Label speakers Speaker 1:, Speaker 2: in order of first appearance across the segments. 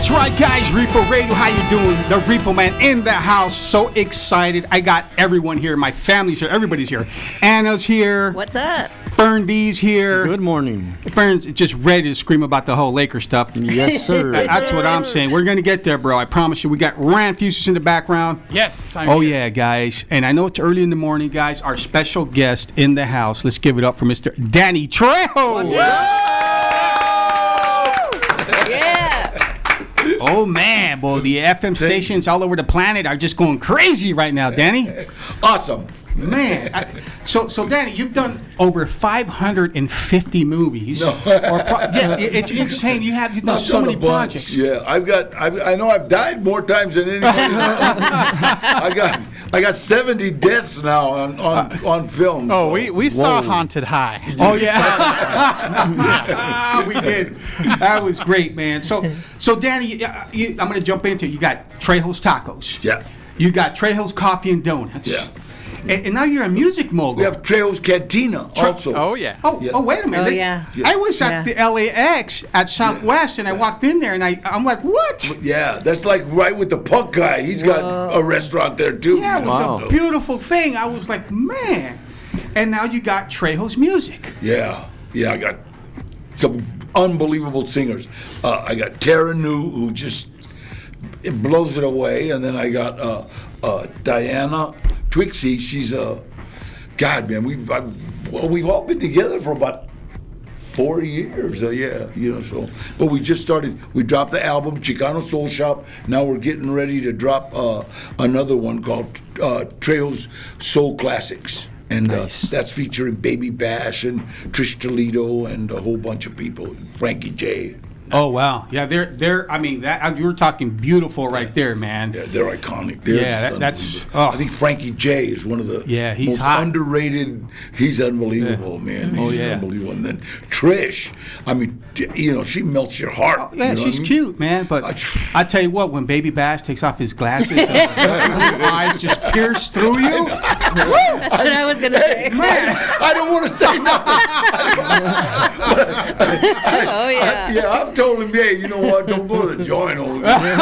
Speaker 1: That's right, guys. Repo Radio, how you doing? The Repo Man in the house. So excited. I got everyone here. My family's here. Everybody's here. Anna's here.
Speaker 2: What's up?
Speaker 1: Fern B's here.
Speaker 3: Good morning.
Speaker 1: Fern's just ready to scream about the whole Laker stuff.
Speaker 3: Yes, sir.
Speaker 1: That's what I'm saying. We're going to get there, bro. I promise you. We got Rand Fuses in the background.
Speaker 4: Yes.
Speaker 1: Yeah, guys. And I know it's early in the morning, guys. Our special guest in the house. Let's give it up for Mr. Danny Trejo.
Speaker 2: Yeah.
Speaker 1: Oh, man. Boy, the FM stations all over the planet are just going crazy right now, Danny.
Speaker 5: Awesome.
Speaker 1: Man. So Danny, you've done over 550 movies.
Speaker 5: No.
Speaker 1: It's insane. You've done so many projects.
Speaker 5: Yeah, I know I've died more times than anybody. I got 70 deaths now on film.
Speaker 4: Oh, we saw Haunted High.
Speaker 1: Oh yeah, we did. That was great, man. So Danny, I'm going to jump into it. You got Trejo's Tacos.
Speaker 5: Yeah.
Speaker 1: You got Trejo's Coffee and Donuts.
Speaker 5: Yeah.
Speaker 1: And now you're a music mogul.
Speaker 5: We have Trejo's Cantina also.
Speaker 4: Oh, yeah.
Speaker 1: Oh, wait a minute.
Speaker 2: Oh, yeah.
Speaker 1: I was at the LAX at Southwest, and I walked in there, and I'm like, what?
Speaker 5: Yeah, that's like right with the punk guy. He's got a restaurant there, too.
Speaker 1: Yeah, it was a beautiful thing. I was like, man. And now you got Trejo's music.
Speaker 5: Yeah, I got some unbelievable singers. I got Tarah New, who just blows it away, and then I got Tarah Twixxy. She's God, man. We've all been together for about 4 years. So. But we just started. We dropped the album Chicano Soul Shop. Now we're getting ready to drop another one called Trejo's Soul Classics. And that's featuring Baby Bash and Trish Toledo and a whole bunch of people. Frankie J.
Speaker 1: Oh wow, yeah, they're. I mean, that you were talking beautiful right there, man.
Speaker 5: Yeah, they're iconic.
Speaker 1: That's.
Speaker 5: I think Frankie J is one of the
Speaker 1: he's
Speaker 5: most
Speaker 1: hot.
Speaker 5: Underrated. He's unbelievable, man. He's unbelievable. And then Trish, I mean, she melts your heart.
Speaker 1: Oh, yeah, she's cute, man. But I tell you what, when Baby Bash takes off his glasses, and her eyes just pierce through you.
Speaker 2: That's what I was gonna say.
Speaker 1: Man,
Speaker 5: I don't want to say nothing.
Speaker 2: Oh yeah.
Speaker 5: I've told him, hey, you know what? Don't go to the joint over there.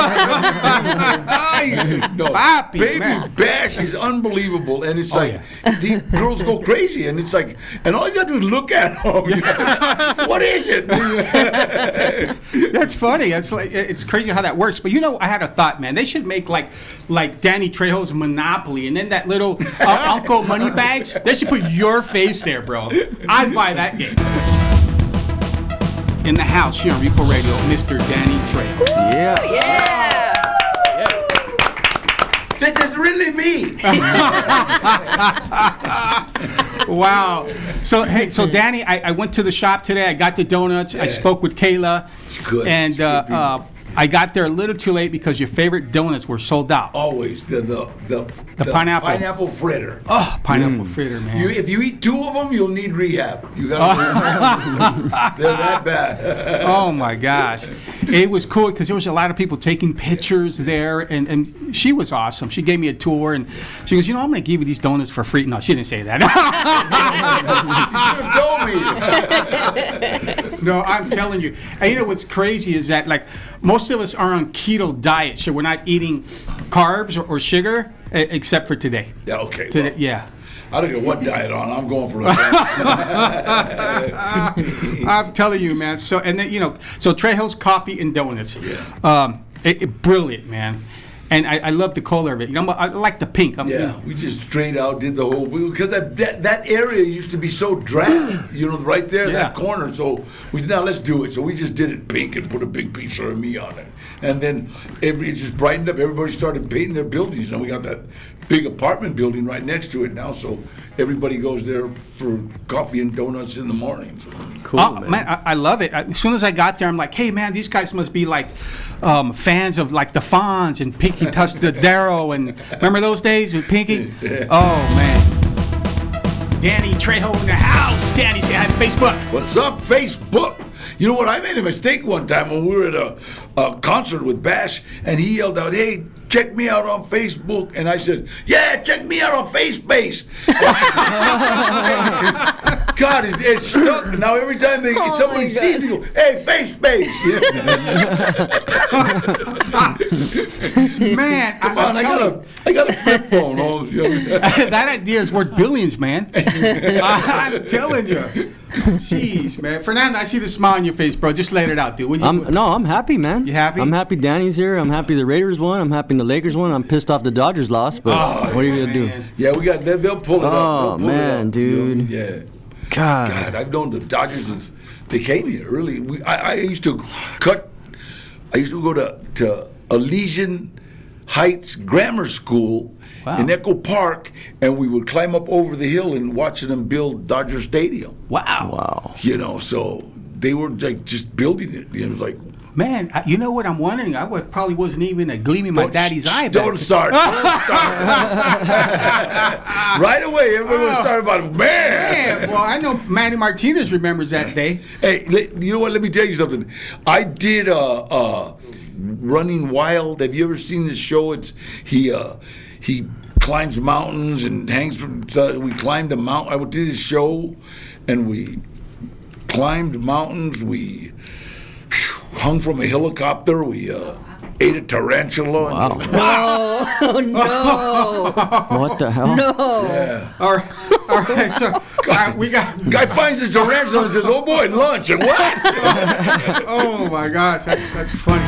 Speaker 5: No,
Speaker 1: Papi,
Speaker 5: Baby
Speaker 1: man.
Speaker 5: Bash is unbelievable, and it's the girls go crazy, and it's like, and all you got to do is look at them. What is it?
Speaker 1: That's funny. It's crazy how that works. But I had a thought, man. They should make like Danny Trejo's Monopoly, and then that little Uncle Moneybags. They should put your face there, bro. I'd buy that game. In the house here on Repo Radio, Mr. Danny Trejo.
Speaker 3: Yeah.
Speaker 2: Yeah.
Speaker 5: This is really me.
Speaker 1: Wow. So Danny, I went to the shop today. I got the donuts. Yeah. I spoke with Kayla.
Speaker 5: It's good.
Speaker 1: And I got there a little too late because your favorite donuts were sold out.
Speaker 5: Always the pineapple fritter.
Speaker 1: Oh, pineapple fritter, man.
Speaker 5: If you eat 2 of them, you'll need rehab. You got they're that bad.
Speaker 1: Oh my gosh, it was cool because there was a lot of people taking pictures there, and she was awesome. She gave me a tour, and she goes, I'm going to give you these donuts for free. No, she didn't say that.
Speaker 5: You should have told me.
Speaker 1: No, I'm telling you. And what's crazy is that most of us are on keto diet, so we're not eating carbs or sugar except for today.
Speaker 5: Yeah, okay.
Speaker 1: Today, yeah.
Speaker 5: I don't know what diet I'm going for.
Speaker 1: I'm telling you, man. So and then so Trejo's Coffee and Donuts.
Speaker 5: Yeah.
Speaker 1: Brilliant, man. And I love the color of it. I like the pink.
Speaker 5: We just straight out did the whole, because that area used to be so drab, right there, that corner. So we said, now let's do it. So we just did it pink and put a big picture of me on it. And then it just brightened up. Everybody started painting their buildings, and we got that big apartment building right next to it now. So everybody goes there for coffee and donuts in the morning. So.
Speaker 1: Cool, man. I love it. As soon as I got there, I'm like, hey, man, these guys must be fans of the Fonz and Pinky Tuscadero, and remember those days with Pinky?
Speaker 5: Yeah.
Speaker 1: Oh man. Danny Trejo in the house. Danny, say hi to Facebook.
Speaker 5: What's up, Facebook? You know what? I made a mistake one time when we were at a concert with Bash, and he yelled out, "Hey, check me out on Facebook." And I said, "Yeah, check me out on FaceBase." God, it's stuck. Now every time somebody sees me, go, hey, face.
Speaker 1: Man,
Speaker 5: Come on, I got a flip phone.
Speaker 1: that idea is worth billions, man. I'm telling you. Jeez, man. Fernando, I see the smile on your face, bro. Just let it out, dude.
Speaker 3: I'm happy, man.
Speaker 1: You happy?
Speaker 3: I'm happy Danny's here. I'm happy the Raiders won. I'm happy the Lakers won. I'm pissed off the Dodgers lost, but what are you going to do?
Speaker 5: Yeah, they'll pull it up.
Speaker 3: Oh, man, dude.
Speaker 5: Yeah.
Speaker 3: God,
Speaker 5: I've known the Dodgers since they came here, really. I used to go to Elysian Heights Grammar School in Echo Park, and we would climb up over the hill and watching them build Dodger Stadium.
Speaker 3: Wow.
Speaker 5: So they were like just building it. It was like,
Speaker 1: man, you know what I'm wondering? I probably wasn't even a gleam in my daddy's eye.
Speaker 5: Don't start. Right away, everyone was starting about, man.
Speaker 1: Well, I know Manny Martinez remembers that day.
Speaker 5: Hey, you know what? Let me tell you something. I did Running Wild. Have you ever seen this show? He climbs mountains and hangs from. We climbed a mountain. I did his show, and we climbed mountains. We hung from a helicopter. We ate a tarantula.
Speaker 3: Wow.
Speaker 2: Oh, no.
Speaker 3: What the hell?
Speaker 2: No.
Speaker 5: Yeah.
Speaker 1: All right. So, we got.
Speaker 5: Guy finds his tarantula and says, "Oh boy, lunch!" And what?
Speaker 1: Oh my gosh, that's funny.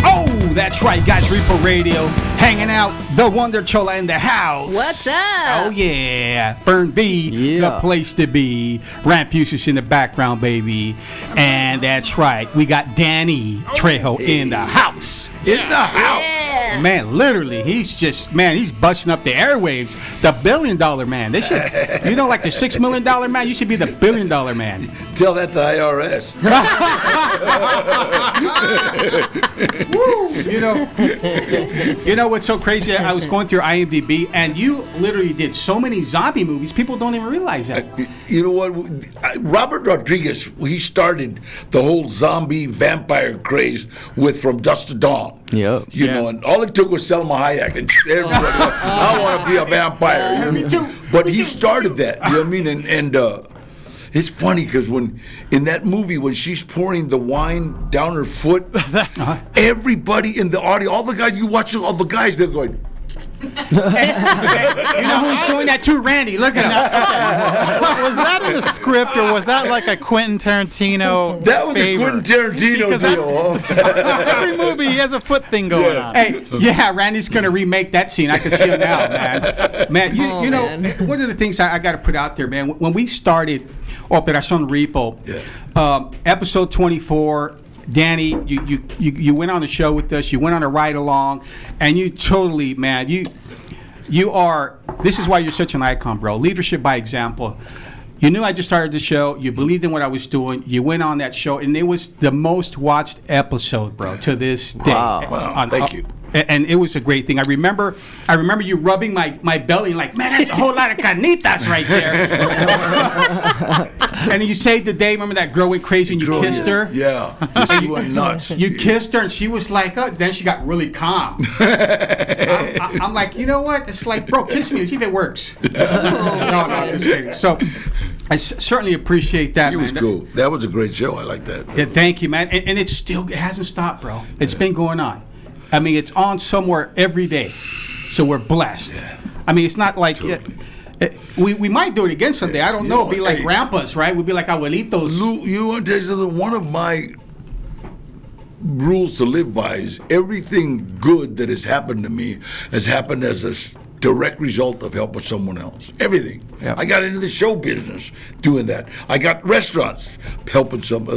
Speaker 1: Oh, that's right, guys. Repo Radio, hanging out. The Wonder Chola in the house.
Speaker 2: What's up?
Speaker 1: Oh yeah, Fern B, the place to be. Ram Fuses in the background, baby. And that's right, we got Danny Trejo in the house.
Speaker 5: In the house.
Speaker 2: Yeah.
Speaker 1: Man, literally, he's busting up the airwaves. The $1 billion man. They should, like the $6 million man. You should be the $1 billion man.
Speaker 5: Tell that to the IRS.
Speaker 1: Woo, you know what's so crazy? I was going through IMDb, and you literally did so many zombie movies. People don't even realize that.
Speaker 5: You know what? Robert Rodriguez, he started the whole zombie vampire craze with From Dusk to Dawn.
Speaker 3: Yep.
Speaker 5: And all it took was Selma Hayek, and everybody went, I want to be a vampire.
Speaker 1: Me too.
Speaker 5: But he started that. You know what I mean? And it's funny because when in that movie when she's pouring the wine down her foot, everybody in the audience, all the guys you watch, all the guys, they're going.
Speaker 1: You know who's doing that too? Randy. Look at him.
Speaker 4: Was that in the script, or was that like a Quentin Tarantino?
Speaker 5: That was
Speaker 4: favor?
Speaker 5: a Quentin Tarantino
Speaker 4: Because
Speaker 5: deal.
Speaker 4: Every movie he has a foot thing going on.
Speaker 1: Hey, yeah, Randy's gonna remake that scene. I can see it now, man. Man, you know, one of the things I got to put out there, man. When we started Operación Repo, episode 24. Danny, you went on the show with us. You went on a ride along, and you totally, man, you are. This is why you're such an icon, bro. Leadership by example. You knew I just started the show. You believed in what I was doing. You went on that show, and it was the most watched episode, bro, to this day.
Speaker 5: Wow. Thank you.
Speaker 1: And it was a great thing. I remember you rubbing my belly like, man, that's a whole lot of carnitas right there. And you saved the day. Remember that girl went crazy and you kissed her?
Speaker 5: Yeah. She went nuts.
Speaker 1: You kissed her and she was like, oh. Then she got really calm. I'm like, you know what? It's like, bro, kiss me and see if it works. No, just kidding. So I certainly appreciate that,
Speaker 5: It was
Speaker 1: man.
Speaker 5: cool. That was a great show. I like that.
Speaker 1: Yeah, thank you, man. And it hasn't stopped, bro. It's been going on. I mean, it's on somewhere every day. So we're blessed. Yeah. I mean, it's not like... We might do it again someday. I don't know. It'd be like grandpas, right? We'd be like abuelitos.
Speaker 5: Lou, you want to tell you something? One of my rules to live by is everything good that has happened to me has happened as a direct result of helping someone else. Everything. Yep. I got into the show business doing that. I got restaurants helping some.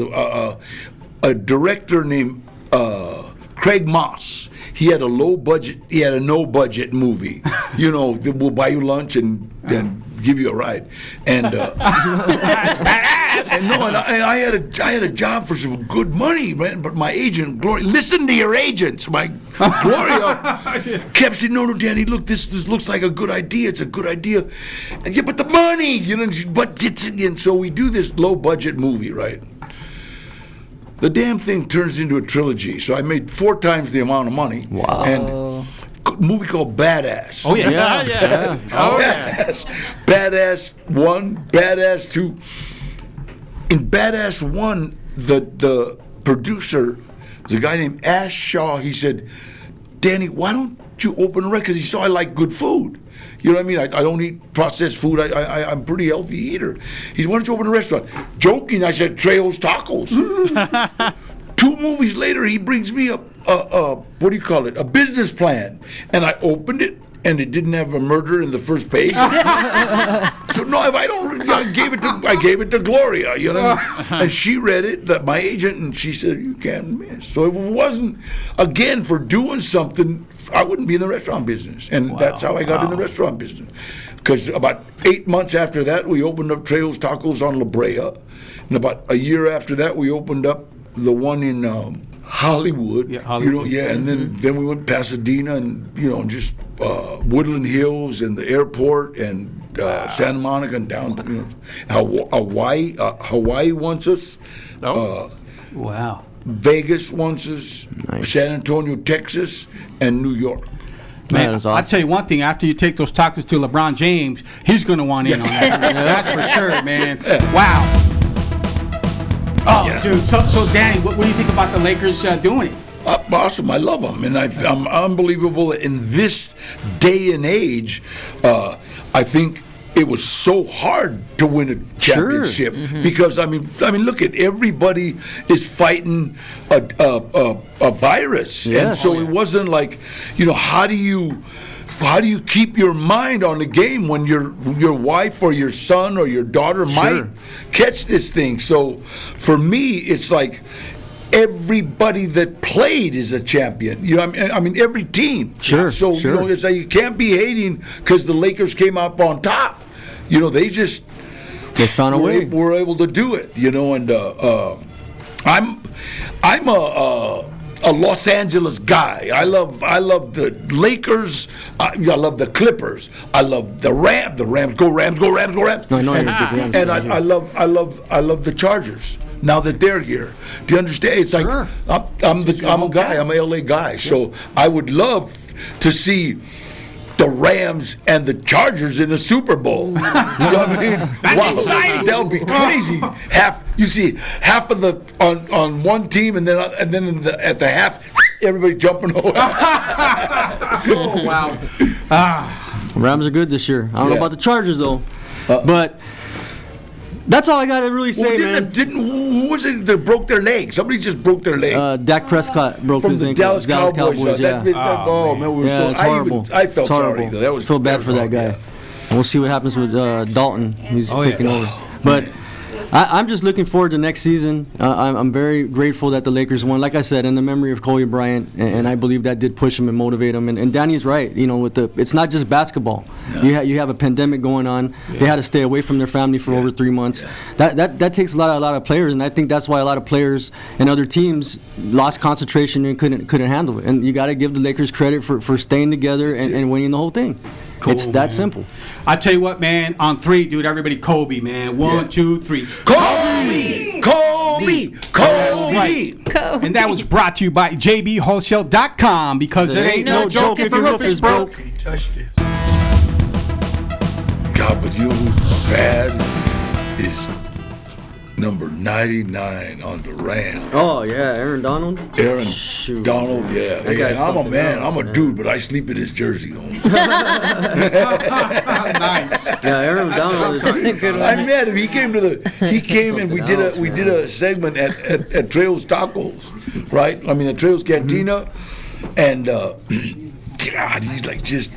Speaker 5: A director named Craig Moss. He had a no budget movie. We'll buy you lunch and give you a ride. And that's badass. And I had a job for some good money, man. But my agent, Gloria, listen to your agents. My Gloria kept saying, no, Danny, look, this looks like a good idea. It's a good idea. And but the money, but it's again. So we do this low budget movie, right? The damn thing turns into a trilogy. So I made 4 times the amount of money.
Speaker 3: Wow.
Speaker 5: And movie called Badass.
Speaker 1: Oh yeah.
Speaker 4: Yeah. Oh, yeah.
Speaker 5: Badass 1, Badass 2. In Badass 1, the producer, the guy named Ash Shaw, he said, Danny, why don't you open a restaurant? Because he saw I like good food. You know what I mean? I don't eat processed food. I'm a pretty healthy eater. He said, why don't you open a restaurant? Joking, I said, Trejo's Tacos. 2 movies later, he brings me a what do you call it? A business plan. And I opened it, and it didn't have a murder in the first page. So no, if I don't, I gave it to Gloria, you know, and she read it, my agent, and she said, you can't miss. So if it wasn't, again, for doing something, I wouldn't be in the restaurant business, and that's how I got in the restaurant business. Because about 8 months after that, we opened up Trejo's Tacos on La Brea, and about a year after that, we opened up the one in Hollywood.
Speaker 1: Yeah, Hollywood.
Speaker 5: You know, and then we went Pasadena, and just Woodland Hills and the airport and Santa Monica and down. Hawaii wants us.
Speaker 1: Wow.
Speaker 5: Vegas wants us.
Speaker 3: Nice.
Speaker 5: San Antonio, Texas, and New York.
Speaker 1: Man,
Speaker 3: that's
Speaker 1: I'll
Speaker 3: awesome.
Speaker 1: tell you one thing. After you take those tacos to LeBron James, he's going to want in on that. That's for sure, man. Wow. Oh,
Speaker 5: Yeah.
Speaker 1: dude. So Danny, what do you think about the Lakers doing it?
Speaker 5: Awesome, I love them, and I'm unbelievable in this day and age. I think it was so hard to win a championship because I mean, look at everybody is fighting a virus, and
Speaker 3: Yes.
Speaker 5: so it wasn't like, how do you keep your mind on the game when your wife or your son or your daughter might catch this thing? So for me, it's like everybody that played is a champion. I mean every team.
Speaker 3: Sure,
Speaker 5: So
Speaker 3: sure.
Speaker 5: it's like you can't be hating because the Lakers came up on top. They
Speaker 3: found a way.
Speaker 5: were able to do it. And I'm a Los Angeles guy. I love the Lakers. I love the Clippers. I love the Rams. The Rams go Rams go Rams go Rams.
Speaker 3: No, I know
Speaker 5: and
Speaker 3: you're a big Rams
Speaker 5: and
Speaker 3: fan,
Speaker 5: I love the Chargers. Now that they're here, do you understand? It's like
Speaker 1: Sure.
Speaker 5: I'm a guy. I'm a LA guy. So I would love to see the Rams and the Chargers in the Super Bowl. You know what I mean?
Speaker 1: That'd be exciting.
Speaker 5: That would be crazy. Half of the on one team, and then at the half, everybody jumping over.
Speaker 1: Oh, wow.
Speaker 3: Rams are good this year. I don't know
Speaker 5: Yeah.
Speaker 3: about the Chargers though, but that's all I got to really say, man.
Speaker 5: Who was it that broke their leg? Somebody just broke their leg.
Speaker 3: Dak Prescott broke
Speaker 5: From
Speaker 3: his
Speaker 5: the
Speaker 3: ankle.
Speaker 5: Dallas Cowboys.
Speaker 3: Yeah.
Speaker 5: It's
Speaker 3: Horrible.
Speaker 5: I felt
Speaker 3: It's horrible.
Speaker 5: sorry though. That was
Speaker 3: feel bad for that guy.
Speaker 5: Yeah.
Speaker 3: And we'll see what happens with Dalton. He's taking
Speaker 5: yeah.
Speaker 3: over. But I'm just looking forward to next season. I'm very grateful that the Lakers won. Like I said, in the memory of Kobe Bryant, and I believe that did push him and motivate him. And Danny's right. It's not just basketball. Yeah. You have a pandemic going on. Yeah. They had to stay away from their family for over 3 months. Yeah. That takes a lot of players, and I think that's why a lot of players and other teams lost concentration and couldn't handle it. And you got to give the Lakers credit for staying together and winning the whole thing.
Speaker 1: Cool,
Speaker 3: it's that
Speaker 1: man.
Speaker 3: simple.
Speaker 1: I tell you what, man. On 3, dude. Everybody, Kobe, man. 1, 2, 3.
Speaker 5: Kobe! Kobe! Kobe!
Speaker 1: And that was brought to you by jbwholesale.com because it ain't no joke if your roof is broke.
Speaker 5: Touch this. God, but you know who's bad is number 99 on the Rams.
Speaker 3: Oh yeah, Aaron Donald.
Speaker 5: Aaron
Speaker 3: Shoot.
Speaker 5: Donald, yeah.
Speaker 3: That
Speaker 5: Yeah,
Speaker 3: guy's
Speaker 5: I'm a
Speaker 3: something
Speaker 5: man.
Speaker 3: else,
Speaker 5: I'm a
Speaker 3: man.
Speaker 5: dude, but I sleep in his jersey home.
Speaker 1: Nice.
Speaker 3: Yeah, Aaron Donald is
Speaker 2: That's a good one.
Speaker 5: I met him. He came and we
Speaker 3: Something else,
Speaker 5: we did a segment at Trejo's Tacos, right? I mean at Trejo's Cantina, and God, he's like just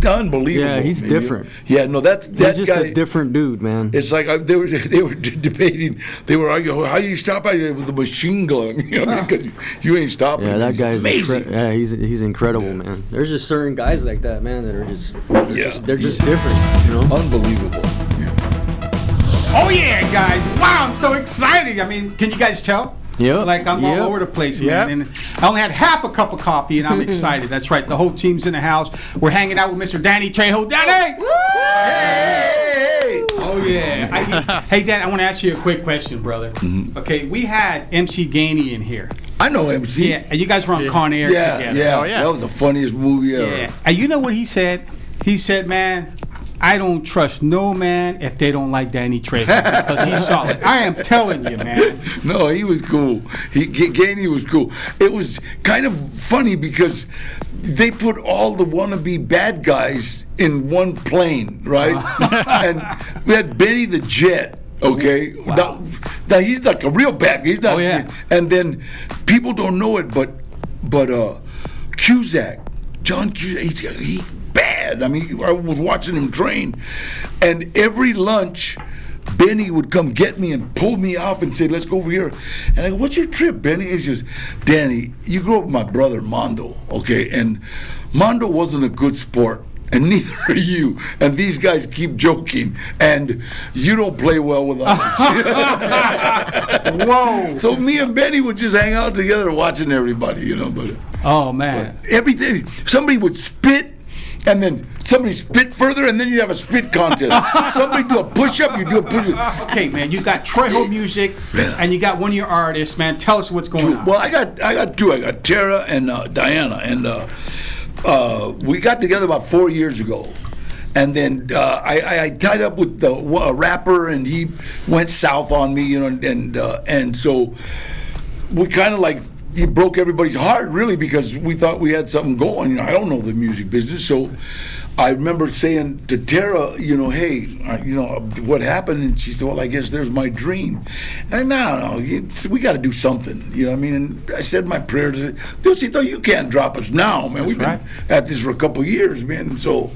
Speaker 5: unbelievable.
Speaker 3: Yeah, he's
Speaker 5: man.
Speaker 3: different.
Speaker 5: Yeah, no, that
Speaker 3: He's just
Speaker 5: guy.
Speaker 3: a different dude, man.
Speaker 5: It's like they were debating. They were arguing, how do you stop with a machine gun? Because you ain't stopping.
Speaker 3: Yeah, that
Speaker 5: He's
Speaker 3: guy's
Speaker 5: amazing.
Speaker 3: yeah, he's incredible, man. There's just certain guys like that, man, that are they're just different,
Speaker 5: Unbelievable.
Speaker 1: Oh yeah, guys! Wow, I'm so excited. I mean, can you guys tell?
Speaker 3: Yep.
Speaker 1: Like I'm all over the place, man.
Speaker 4: Yep.
Speaker 1: And I only had half a cup of coffee, and I'm excited. That's right. The whole team's in the house. We're hanging out with Mr. Danny Trejo. Danny!
Speaker 5: Hey!
Speaker 1: Oh yeah. Hey, Dan, I want to ask you a quick question, brother.
Speaker 5: Mm-hmm.
Speaker 1: Okay, we had MC Gainey in here.
Speaker 5: I know MC.
Speaker 1: Yeah, and you guys were on Con Air
Speaker 5: Yeah,
Speaker 1: together.
Speaker 5: yeah.
Speaker 4: Oh, yeah.
Speaker 5: That was the funniest movie ever.
Speaker 1: Yeah. And you know what he said? He said, man, I don't trust no man if they don't like Danny Trejo because he's solid. I am telling you, man.
Speaker 5: No, he was cool. Gainey was cool. It was kind of funny because they put all the wannabe bad guys in one plane, right? And we had Benny the Jet. Okay,
Speaker 1: Wow.
Speaker 5: now he's like a real bad guy. He's not,
Speaker 1: Oh, yeah.
Speaker 5: And then people don't know it, but Cusack, John Cusack, he's bad. I mean, I was watching him train, and every lunch, Benny would come get me and pull me off and say, let's go over here. And I go, what's your trip, Benny? He says, Danny, you grew up with my brother, Mondo, okay? And Mondo wasn't a good sport, and neither are you. And these guys keep joking, and you don't play well with others.
Speaker 1: Whoa.
Speaker 5: So me and Benny would just hang out together watching everybody, you know. But
Speaker 1: Oh, man.
Speaker 5: everything, somebody would spit, and then somebody spit further, and then you'd have a spit contest. Somebody do a push-up, you do a push-up.
Speaker 1: Okay, man, you got Trejo music,
Speaker 5: Yeah.
Speaker 1: and you got one of your artists, man. Tell us what's going on.
Speaker 5: Well, I got two. I got Tarah and Diana, and we got together about 4 years ago. And then I tied up with a rapper, and he went south on me, you know, and so we kind of like, he broke everybody's heart, really, because we thought we had something going. You know, I don't know the music business, so I remember saying to Tarah, you know, hey, you know, what happened? And she said, well, I guess there's my dream. And no, we got to do something, you know what I mean? And I said my prayers. Diosito, you can't drop us now, man. We've been at this for a couple of years, man. So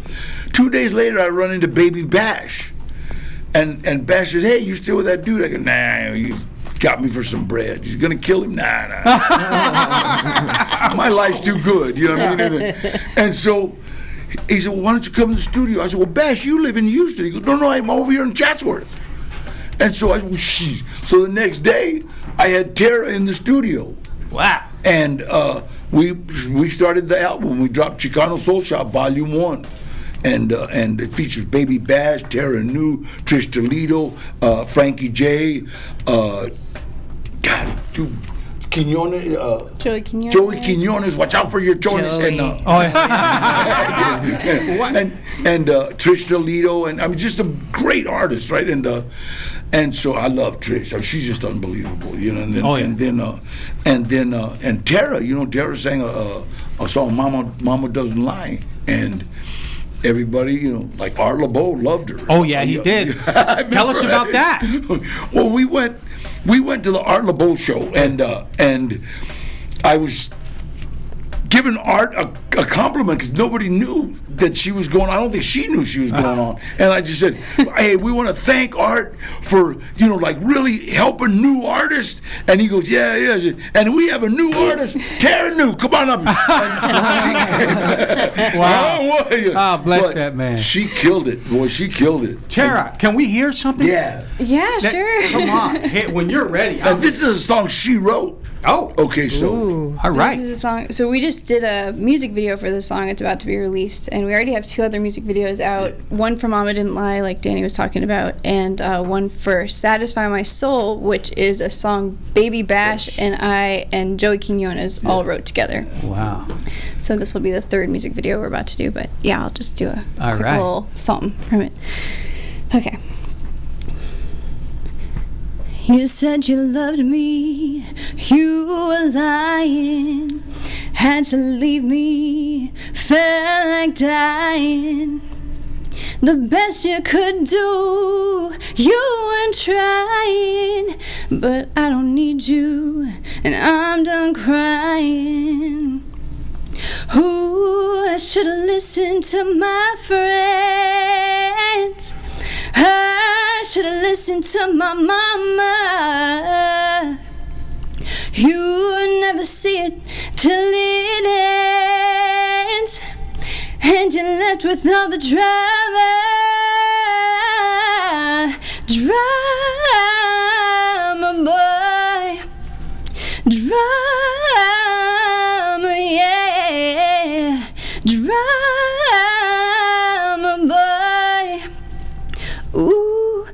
Speaker 5: 2 days later, I run into Baby Bash. And Bash says, hey, you still with that dude? I go, nah, you got me for some bread. He's gonna kill him? Nah. My life's too good, you know what I mean? And so he said, well, why don't you come to the studio? I said, well, Bash, you live in Houston. He goes, no, I'm over here in Chatsworth. And so I said, well, sheesh. So the next day, I had Tarah in the studio.
Speaker 1: Wow.
Speaker 5: And we started the album. We dropped Chicano Soul Shop Volume 1. And it features Baby Bash, Tarah New, Trish Toledo, Frankie J, Quinones,
Speaker 2: Joey Quinones.
Speaker 5: Joey Quinones. Watch out for your Jonas.
Speaker 2: Joey.
Speaker 5: And
Speaker 1: Oh, yeah.
Speaker 5: and Trish Toledo, and I mean, just a great artist, right? And so I love Trish. I mean, she's just unbelievable, you know. And then,
Speaker 1: Oh, yeah.
Speaker 5: and Tarah, you know, Tarah sang a song, "Mama Doesn't Lie," and everybody, you know, like Art LeBeau loved her.
Speaker 1: Oh, yeah, he did. Tell us about that.
Speaker 5: Well, we went to the Art LeBeau show, and I was giving Art a compliment because nobody knew that she was going on. I don't think she knew she was going on. And I just said, hey, we want to thank Art for, you know, like really helping new artists. And he goes, yeah. And we have a new artist, Tarah New. Come on up.
Speaker 1: Wow.
Speaker 5: Oh,
Speaker 1: bless
Speaker 5: but
Speaker 1: that man.
Speaker 5: She killed it. Boy, she killed it.
Speaker 1: Tara, can we hear something?
Speaker 5: Yeah.
Speaker 2: Yeah, sure.
Speaker 1: Come on. Hey, when you're ready.
Speaker 5: And this is a song she wrote.
Speaker 1: Oh.
Speaker 5: Okay, so.
Speaker 2: Ooh.
Speaker 1: All right.
Speaker 2: This is a song. So we just did a music video for this song. It's about to be released, and we already have 2 other music videos out. One for Mama Didn't Lie, like Danny was talking about, and one for Satisfy My Soul, which is a song Baby Bash and I and Joey Quinones all wrote together.
Speaker 1: Wow.
Speaker 2: So this will be the 3rd music video we're about to do, but yeah, I'll just do a
Speaker 1: All
Speaker 2: quick
Speaker 1: right.
Speaker 2: little something from it. Okay. You said you loved me, you were lying, had to leave me, felt like dying. The best you could do, you weren't trying, but I don't need you, and I'm done crying. Ooh, I should've listened to my friends. I should've listened to my mama. You never see it till it ends, and you're left with all the drama, boy, drama, yeah, drama, boy. Ooh,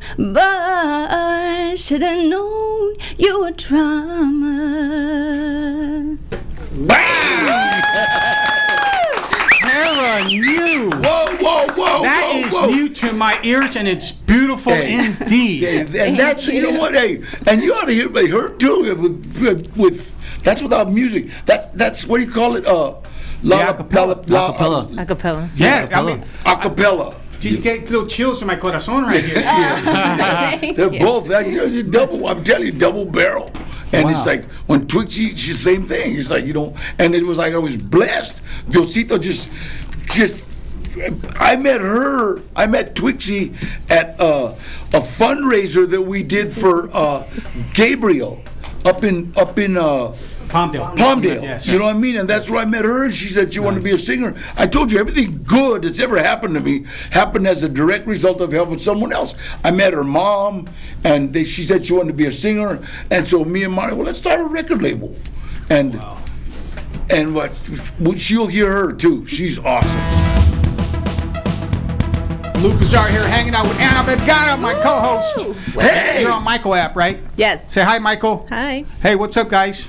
Speaker 2: should have known you were drama.
Speaker 1: Tarah New.
Speaker 5: Whoa!
Speaker 1: That is new to my ears, and it's beautiful indeed.
Speaker 5: And that's you know what, hey, and you ought to hear her too with that's without music. That's what do you call it?
Speaker 3: Acapella.
Speaker 2: Acapella.
Speaker 1: Yeah, I mean,
Speaker 5: acapella.
Speaker 1: you get little chills in my corazón right here.
Speaker 5: They're both double. I'm telling you, double barrel. And it's like when Twixxy, she's the same thing. It's like and it was like I was blessed. Diosito just. I met Twixxy at a fundraiser that we did for Gabriel up in Palmdale.
Speaker 1: Yes.
Speaker 5: You know what I mean? And that's where I met her, and she said she wanted to be a singer. I told you everything good that's ever happened to me happened as a direct result of helping someone else. I met her mom, and she said she wanted to be a singer, and so me and Mario, let's start a record label. And she'll hear her too. She's awesome.
Speaker 1: Luke Pizarro here, hanging out with Anna Vergara, my co-host. Hey, you're on Michael app, right?
Speaker 2: Yes.
Speaker 1: Say hi, Michael.
Speaker 2: Hi.
Speaker 1: Hey, what's up, guys?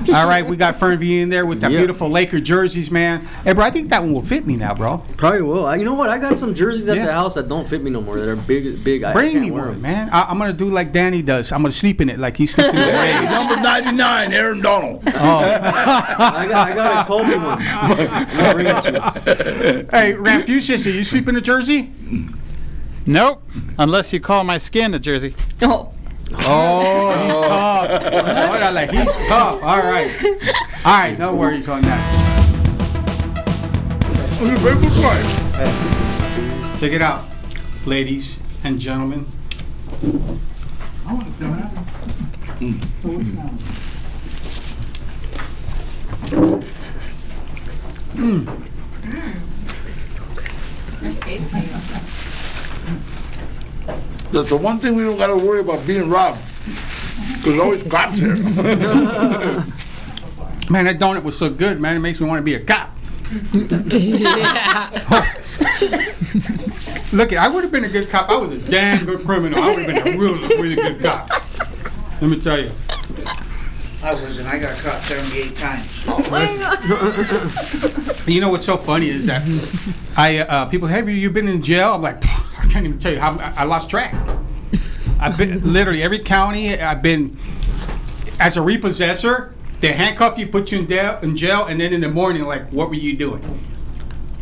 Speaker 1: All right, we got Fern V in there with the beautiful Laker jerseys, man. Hey, bro, I think that one will fit me now, bro.
Speaker 3: Probably will. You know what? I got some jerseys at
Speaker 1: Yeah.
Speaker 3: the house that don't fit me no more. That are big.
Speaker 1: Bring me one, man. I'm gonna do like Danny does. I'm gonna sleep in it like he's sleeping in the
Speaker 5: Hey,
Speaker 1: rage.
Speaker 5: number 99, Aaron Donald.
Speaker 3: I got a Kobe one. I'll bring it to you.
Speaker 1: Hey, Ramfusis, you sleep in a jersey?
Speaker 4: Nope. Unless you call my skin a jersey.
Speaker 2: Oh.
Speaker 1: Oh, he's tough. What I like, he's tough. All right, no worries on that. Check it out, ladies and gentlemen. I want to donut.
Speaker 5: That's the one thing we don't got to worry about being robbed. Because there's always cops here.
Speaker 1: Man, that donut was so good, man. It makes me want to be a cop. Look, I would have been a good cop. I was a damn good criminal. I would have been a really good cop. Let me tell you.
Speaker 6: I wasn't. I got caught 78 times.
Speaker 1: You know what's so funny is that people, have you been in jail? I'm like, I can't even tell you how I lost track. I've been literally every county. I've been as a repossessor. They handcuff you, put you in jail, and then in the morning, like, what were you doing?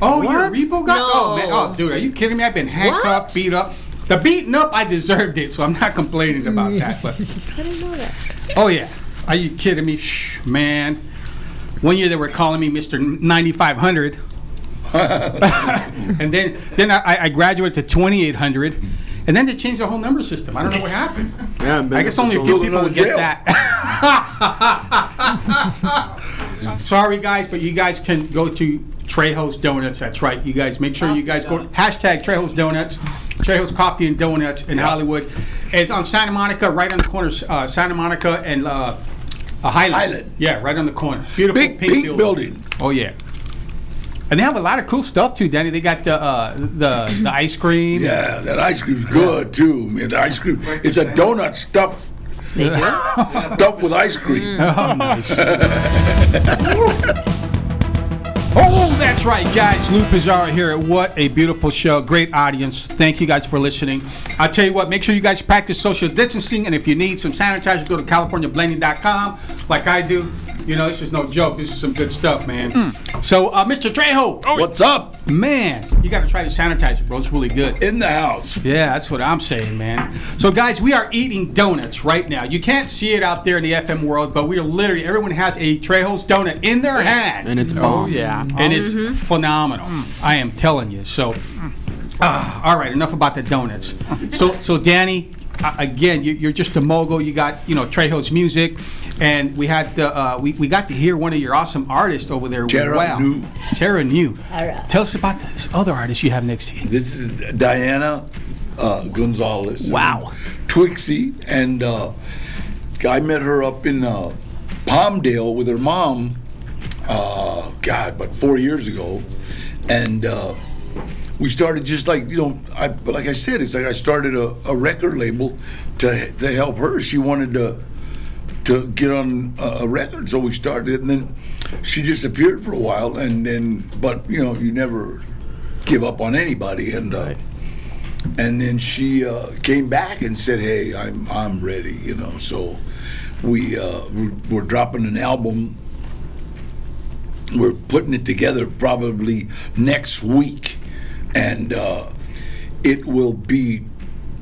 Speaker 1: Oh, you're a repo guy?
Speaker 2: No.
Speaker 1: Oh man, oh dude, are you kidding me? I've been handcuffed, beat up. The beating up, I deserved it, so I'm not complaining about that. But
Speaker 2: I didn't know that.
Speaker 1: oh yeah, are you kidding me? Shh, man. One year they were calling me Mr. 9500. And then I graduated to 2800, and then they changed the whole number system. I don't know what happened.
Speaker 3: Yeah,
Speaker 1: I guess only a few people would get that. Sorry guys, but you guys can go to Trejo's Donuts. That's right. You guys make sure you guys go hashtag Trejo's Donuts, Trejo's Coffee and Donuts in Hollywood. It's on Santa Monica, right on the corner, Santa Monica and Highland. Yeah, right on the corner. Beautiful
Speaker 5: Big pink building.
Speaker 1: Oh yeah. And they have a lot of cool stuff too, Danny. They got the ice cream.
Speaker 5: Yeah, that ice cream's good too. Man, the ice cream, it's a donut stuffed with ice cream.
Speaker 1: Oh, nice. Oh, that's right, guys. Lou Pizarro here. What a beautiful show. Great audience. Thank you guys for listening. I'll tell you what, make sure you guys practice social distancing. And if you need some sanitizer, go to CaliforniaBlending.com like I do. You know, this is no joke. This is some good stuff, man. So, Mr. Trejo.
Speaker 5: What's up?
Speaker 1: Man, you got to try the sanitizer, bro. It's really good.
Speaker 5: In the house.
Speaker 1: Yeah, that's what I'm saying, man. So, guys, we are eating donuts right now. You can't see it out there in the FM world, but we are literally, everyone has a Trejo's donut in their hand.
Speaker 3: And it's bomb.
Speaker 4: Oh, yeah.
Speaker 1: And it's phenomenal. I am telling you. So, all right, enough about the donuts. So Danny, again, you're just a mogul. You got, Trejo's music. And we had we got to hear one of your awesome artists over there.
Speaker 5: Tarah New.
Speaker 1: Tarah New.
Speaker 2: Tarah.
Speaker 1: Tell us about this other artist you have next to you.
Speaker 5: This is Diana Gonzalez.
Speaker 1: Wow.
Speaker 5: Twixxy. And I met her up in Palmdale with her mom, about 4 years ago. And we started just like, like I said, it's like I started a record label to to help her. She wanted to get on a record, so we started, and then she disappeared for a while, and then, but you never give up on anybody, and and then she came back and said, "Hey, I'm ready," So we're dropping an album. We're putting it together probably next week, and it will be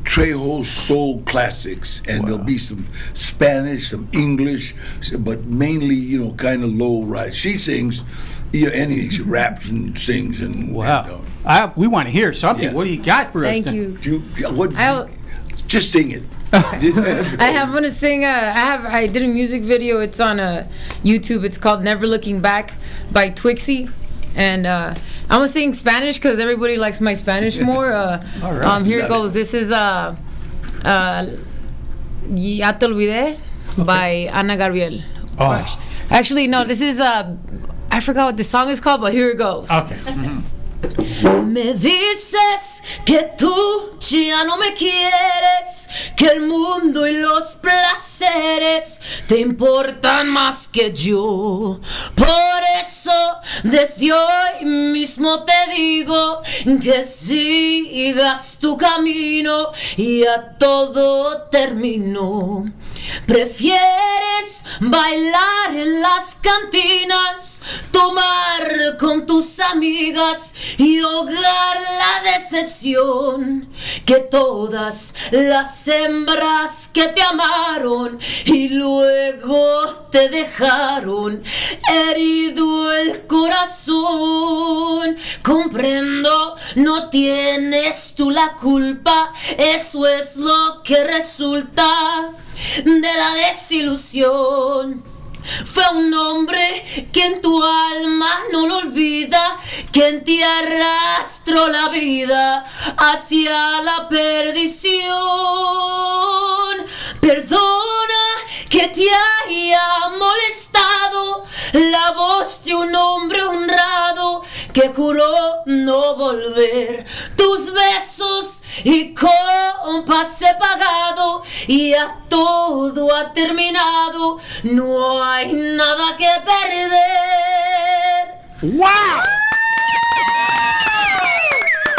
Speaker 5: Trejo soul classics, and there'll be some Spanish, some English, but mainly kind of low rise. She sings, anything. She raps and sings, and
Speaker 1: we want to hear something. Yeah. What do you got for us?
Speaker 7: Thank you.
Speaker 5: Just sing it.
Speaker 7: I'm gonna sing. I did a music video. It's on YouTube. It's called "Never Looking Back" by Twixxy, and I'm gonna sing Spanish because everybody likes my Spanish more. All right. Here it goes. This is Ya Te Olvidé by Ana Gabriel. Oh. Actually, no. This is I forgot what the song is called, but here it goes.
Speaker 1: Okay.
Speaker 8: Me dices que tú ya no me quieres, que el mundo y los placeres te importan más que yo. Por eso desde hoy mismo te digo que sigas tu camino y a todo terminó. Prefieres bailar en las cantinas, tomar con tus amigas y ahogar la decepción que todas las hembras que te amaron y luego te dejaron herido el corazón. Comprendo, no tienes tú la culpa, eso es lo que resulta de la desilusión. Fue un hombre que en tu alma no lo olvida, quien te arrastró la vida hacia la perdición. Perdona que te haya molestado la voz de un hombre honrado que juró no volver. Tus besos y compas he pagado y a todo ha terminado. No hay nada que perder.
Speaker 1: ¡Wow!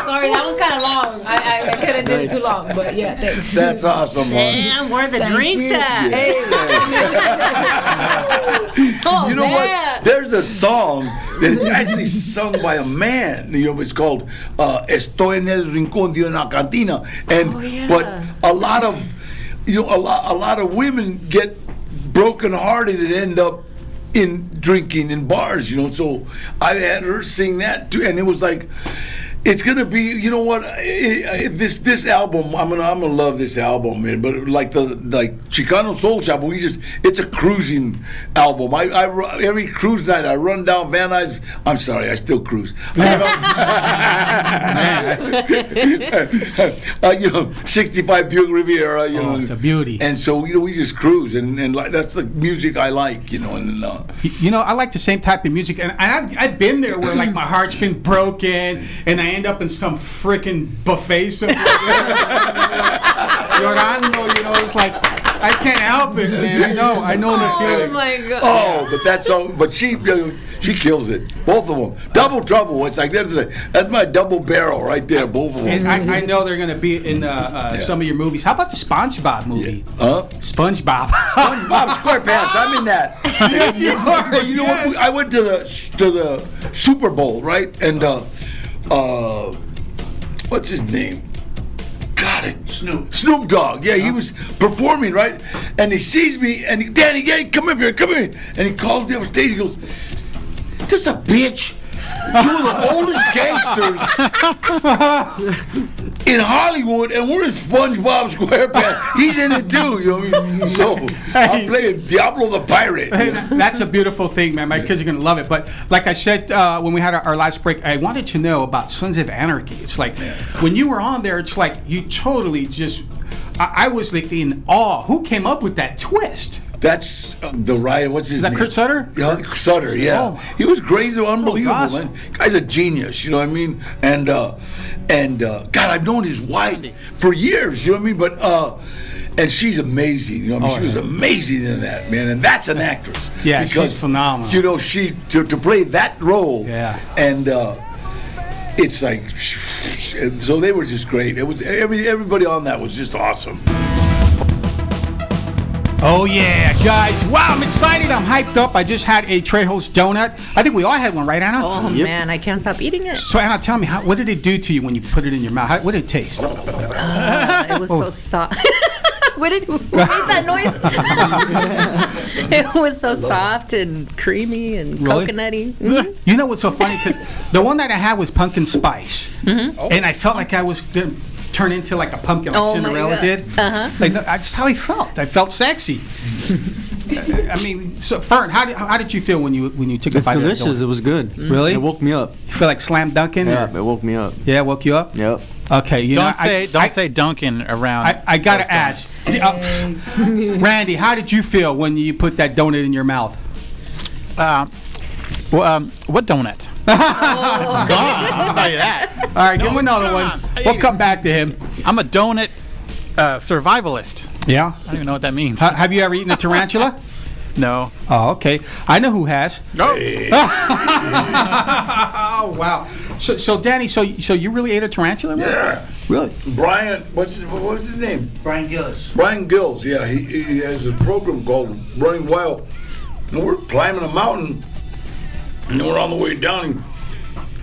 Speaker 7: Sorry, that was kind of long. I couldn't do it too long, but yeah, thanks.
Speaker 5: That's awesome, man.
Speaker 2: Damn, where the drinks at?
Speaker 7: Hey.
Speaker 2: Oh,
Speaker 5: You know
Speaker 2: man.
Speaker 5: what? There's a song that is actually sung by a man. It's called "Estoy en el rincón de una cantina," and but a lot of a lot of women get brokenhearted and end up in drinking in bars. So I had her sing that too, and it was like. It's gonna be, this album. I'm gonna love this album, man. But like Chicano Soul Shop, it's a cruising album. I every cruise night I run down Van Nuys. I'm sorry, I still cruise. 65 Buick Riviera.
Speaker 1: It's a beauty.
Speaker 5: And so we just cruise, and like that's the music I like.
Speaker 1: I like the same type of music, and I've been there where like my heart's been broken, and I end up in some freaking buffet somewhere. Llorando, it's like I can't help it, man. I know the feeling.
Speaker 7: Oh my God.
Speaker 5: Oh, but that's all. But she kills it. Both of them. Double Trouble. It's like that's my double barrel right there. Both of them.
Speaker 1: And I know they're going to be in some of your movies. How about the SpongeBob movie? SpongeBob.
Speaker 5: SpongeBob SquarePants. I'm in that.
Speaker 1: Yes, you are.
Speaker 5: You know what? I went to the Super Bowl, right? And what's his name? Got it. Snoop Dogg. Yeah, he was performing, right? And he sees me, and Danny, come here. And he calls me up stage. He goes, "This a bitch." Two of the oldest gangsters in Hollywood, and we're in SpongeBob SquarePants. He's in it too, So I'm playing Diablo the Pirate.
Speaker 1: That's a beautiful thing, man. My kids are gonna love it. But like I said when we had our last break, I wanted to know about Sons of Anarchy. It's like when you were on there, it's like you totally just. I was like in awe. Who came up with that twist?
Speaker 5: That's the writer. What's his name?
Speaker 1: Is that Kurt Sutter?
Speaker 5: Yeah, Sutter. Yeah,
Speaker 1: Oh.
Speaker 5: He was great, unbelievable,
Speaker 1: awesome.
Speaker 5: man. Guy's a genius. You know what I mean? And God, I've known his wife for years. You know what I mean? But And she's amazing. You know, she was amazing in that, man. And that's an actress.
Speaker 1: Yeah, she's phenomenal.
Speaker 5: You know, she to play that role.
Speaker 1: Yeah.
Speaker 5: And it's like, so they were just great. It was everybody on that was just awesome.
Speaker 1: Oh yeah, guys! Wow, I'm excited. I'm hyped up. I just had a Trejo's donut. I think we all had one, right, Anna?
Speaker 9: Oh man, I can't stop eating it.
Speaker 1: So Anna, tell me, what did it do to you when you put it in your mouth? What did it taste?
Speaker 9: It was so soft. Who made that noise? It was so soft and creamy and coconutty. Mm-hmm.
Speaker 1: You know what's so funny? Because the one that I had was pumpkin spice, and I felt like I was gonna turn into like a pumpkin, like Cinderella did. Like that's how I felt. I felt sexy. I mean, so Fern, how did you feel when you took a bite?
Speaker 3: It's delicious. It was good.
Speaker 1: Really?
Speaker 3: It woke me up.
Speaker 1: You feel like slam dunking?
Speaker 3: Yeah, it woke me up.
Speaker 1: Yeah, it woke you up.
Speaker 3: Yep.
Speaker 1: Okay,
Speaker 4: Don't say Duncan around.
Speaker 1: I gotta ask, Randy, how did you feel when you put that donut in your mouth?
Speaker 4: What donut? Gone. I'll tell you that.
Speaker 1: All right, give him another one. We'll come back to him.
Speaker 4: I'm a donut survivalist.
Speaker 1: Yeah.
Speaker 4: I don't even know what that means.
Speaker 1: Have you ever eaten a tarantula?
Speaker 4: No.
Speaker 1: Oh, okay. I know who has.
Speaker 4: No.
Speaker 1: Oh, wow. So Danny, so you really ate a tarantula?
Speaker 5: Yeah.
Speaker 1: Really?
Speaker 5: Brian, what's his name?
Speaker 6: Brian Gillis.
Speaker 5: Brian Gills. Yeah, he has a program called Running Wild. And we're climbing a mountain, and then we're on the way down.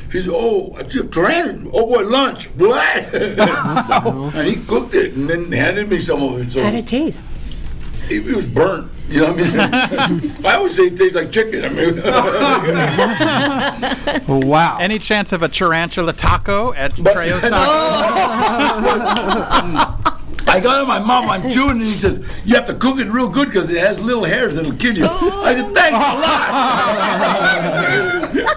Speaker 5: He said, I took tarantula. Oh boy, lunch. What? And he cooked it and then handed me some of it. So
Speaker 9: How'd it taste?
Speaker 5: it was burnt. You know what I mean? I always say it tastes like chicken. I mean,
Speaker 1: Wow.
Speaker 4: Any chance of a tarantula taco at Trejo's Taco?
Speaker 5: I got it in my mouth, I'm chewing, and he says, you have to cook it real good because it has little hairs that'll kill you. I said, thanks a lot.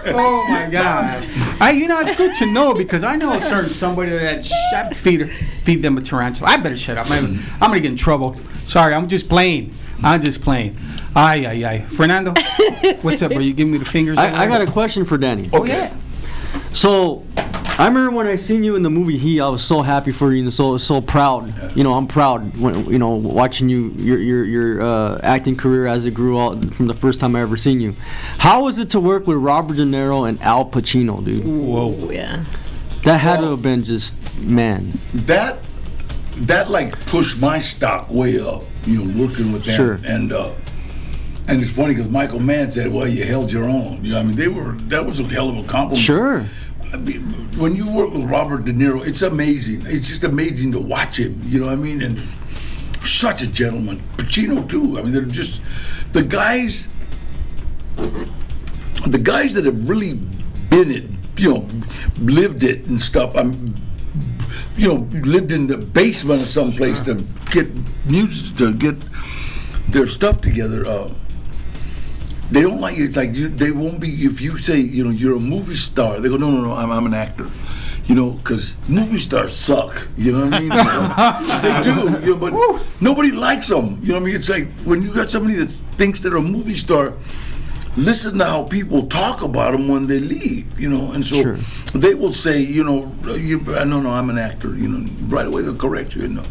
Speaker 1: Oh my gosh! It's good to know because I know a certain somebody that I'd feed them a tarantula. I better shut up. I'm gonna get in trouble. Sorry, I'm just playing. Ay. Fernando, what's up? Are you giving me the fingers?
Speaker 3: I got a question for Danny.
Speaker 1: Oh yeah.
Speaker 3: So, I remember when I seen you in the movie He, I was so happy for you and so proud. You know, I'm proud when watching your acting career as it grew out from the first time I ever seen you. How was it to work with Robert De Niro and Al Pacino, dude?
Speaker 9: Whoa, yeah.
Speaker 3: That had to have been just
Speaker 5: That like pushed my stock way up. Working with them.
Speaker 3: Sure.
Speaker 5: And it's funny because Michael Mann said, "Well, you held your own." I mean, that was a hell of a compliment.
Speaker 3: Sure.
Speaker 5: I mean, when you work with Robert De Niro, it's amazing. It's just amazing to watch him. You know what I mean? And such a gentleman. Pacino too. I mean, they're just the guys that have really been it. Lived it and stuff. Lived in the basement of some place to get music, to get their stuff together. They don't like it. It's like they won't be, if you say, you're a movie star, they go, no, I'm an actor. Because movie stars suck. You know what I mean? They do. But nobody likes them. You know what I mean? It's like when you got somebody that thinks they're a movie star, listen to how people talk about them when they leave, and so they will say, no, I'm an actor, right away they'll correct you,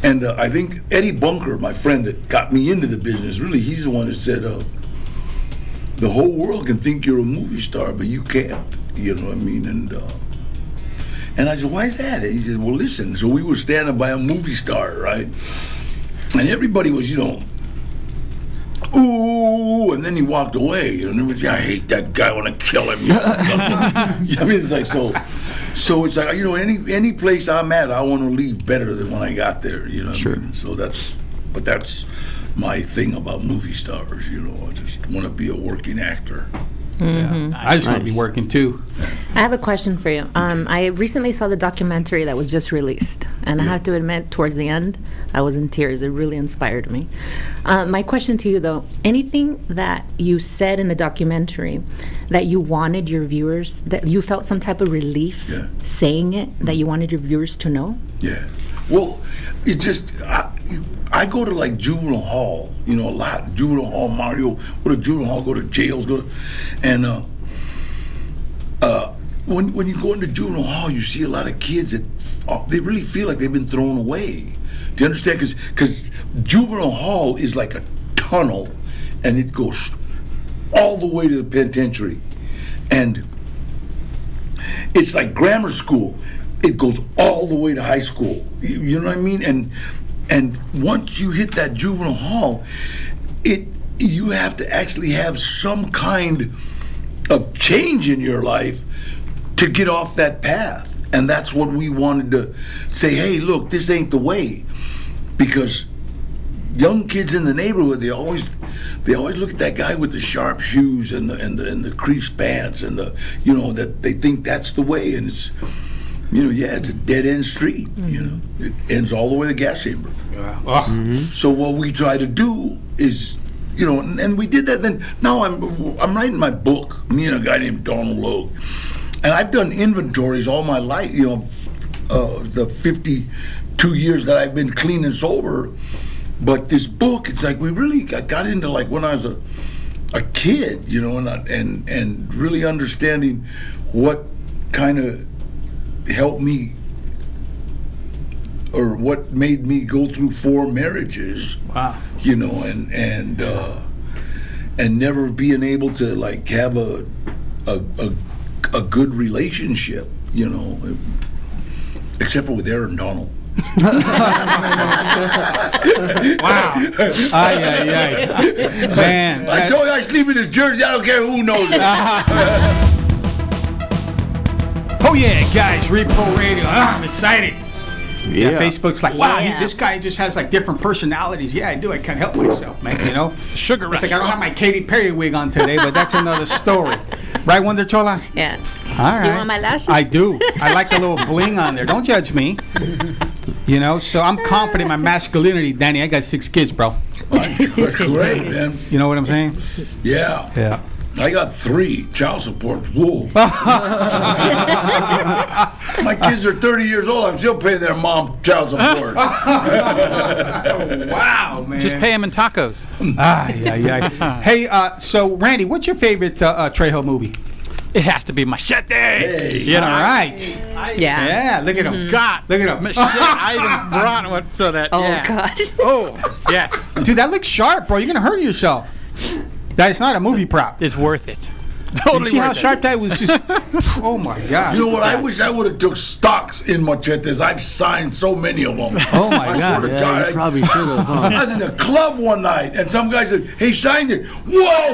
Speaker 5: And I think Eddie Bunker, my friend that got me into the business, really, he's the one that said, the whole world can think you're a movie star, but you can't, you know what I mean? And I said, why is that? And he said, well, listen, so we were standing by a movie star, right? And everybody was, ooh, and then he walked away. And everybody said, I hate that guy, I want to kill him. I mean, it's like, so it's like, any place I'm at, I want to leave better than when I got there,
Speaker 3: Sure.
Speaker 5: I mean? So that's my thing about movie stars, I just want to be a working actor.
Speaker 1: Mm-hmm. Yeah. I just want to be working too.
Speaker 9: I have a question for you. I recently saw the documentary that was just released, and I have to admit, towards the end, I was in tears. It really inspired me. My question to you, though, anything that you said in the documentary that you wanted your viewers, that you felt some type of relief saying it, that you wanted your viewers to know?
Speaker 5: Yeah. Well, it just, I go to like juvenile hall, a lot. Juvenile hall, Mario, go to juvenile hall, go to jails, and when you go into juvenile hall, you see a lot of kids that they really feel like they've been thrown away. Do you understand? Because juvenile hall is like a tunnel, and it goes all the way to the penitentiary. And it's like grammar school. It goes all the way to high school. You know what I mean? And once you hit that juvenile hall, you have to actually have some kind of change in your life to get off that path. And that's what we wanted to say, hey, look, this ain't the way. Because young kids in the neighborhood, they always look at that guy with the sharp shoes and the creased pants and that they think that's the way. And it's, it's a dead end street. It ends all the way to the gas chamber. So what we try to do is, and we did that. Then now I'm writing my book. Me and a guy named Donald Logue, and I've done inventories all my life. The 52 years that I've been clean and sober. But this book, it's like we really got into like when I was a kid, and really understanding what kind of helped me or what made me go through 4 marriages. Wow. And never being able to like have a good relationship, except for with Aaron Donald.
Speaker 1: Wow. Ay. Man.
Speaker 5: I told you I sleep in his jersey. I don't care who knows it.
Speaker 1: Oh yeah, guys, Repo Radio. I'm excited. Yeah. Facebook's like, wow, this guy just has like different personalities. Yeah, I do. I can't help myself, man.
Speaker 4: Sugar rush.
Speaker 1: It's like I don't have my Katy Perry wig on today, but that's another story. Right, Wonder Chola?
Speaker 9: Yeah.
Speaker 1: All right.
Speaker 9: You want my lashes?
Speaker 1: I do. I like the little bling on there. Don't judge me. So I'm confident in my masculinity, Danny. I got 6 kids, bro.
Speaker 5: That's great, man.
Speaker 1: You know what I'm saying?
Speaker 5: Yeah.
Speaker 1: Yeah.
Speaker 5: I got 3 child support. Whoa. My kids are 30 years old. I'm still paying their mom child support.
Speaker 1: Wow, man.
Speaker 4: Just pay them in tacos.
Speaker 1: Yeah. Hey, so Randy, what's your favorite Trejo movie?
Speaker 4: It has to be Machete.
Speaker 5: Hey.
Speaker 1: All right.
Speaker 9: Yeah.
Speaker 1: Look at him.
Speaker 4: God.
Speaker 1: Look at him.
Speaker 4: Machete. I even brought one so that.
Speaker 9: Oh,
Speaker 4: yeah.
Speaker 9: God.
Speaker 4: Oh, yes.
Speaker 1: Dude, that looks sharp, bro. You're going to hurt yourself. That's not a movie prop.
Speaker 4: It's worth it.
Speaker 1: Totally. You see how sharp that was? Just, oh my God.
Speaker 5: You know what? I wish I would have took stocks in machetes. I've signed so many of them.
Speaker 1: Oh my
Speaker 5: I
Speaker 1: God.
Speaker 5: swear to God,
Speaker 3: You probably should have. Huh?
Speaker 5: I was in a club one night, and some guy said, "He signed it." Whoa!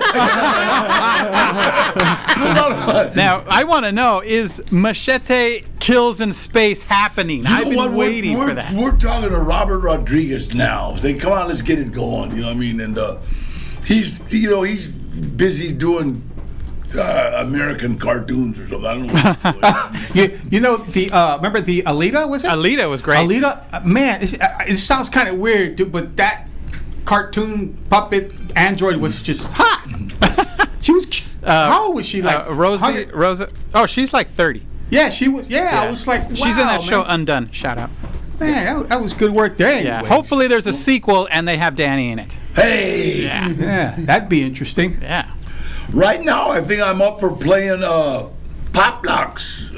Speaker 4: Now, I want to know, is Machete Kills in Space happening? I've been waiting for that.
Speaker 5: We're talking to Robert Rodriguez now. Say, come on, let's get it going. You know what I mean? And he's busy doing American cartoons or something. I don't know what he's doing.
Speaker 1: Remember the Alita, was it?
Speaker 4: Alita was great.
Speaker 1: Alita, man, it sounds kind of weird, dude, but that cartoon puppet android was just hot. She was, how old was she? Like
Speaker 4: Rosa. Oh, she's like 30.
Speaker 1: Yeah, she was. Yeah, I was like, wow,
Speaker 4: she's in that show
Speaker 1: man.
Speaker 4: Undone. Shout out.
Speaker 1: Man, that was good work there.
Speaker 4: Yeah.
Speaker 1: Anyways.
Speaker 4: Hopefully there's a sequel and they have Danny in it.
Speaker 5: Hey!
Speaker 1: Yeah, that'd be interesting.
Speaker 4: Yeah.
Speaker 5: Right now, I think I'm up for playing Pop Lock's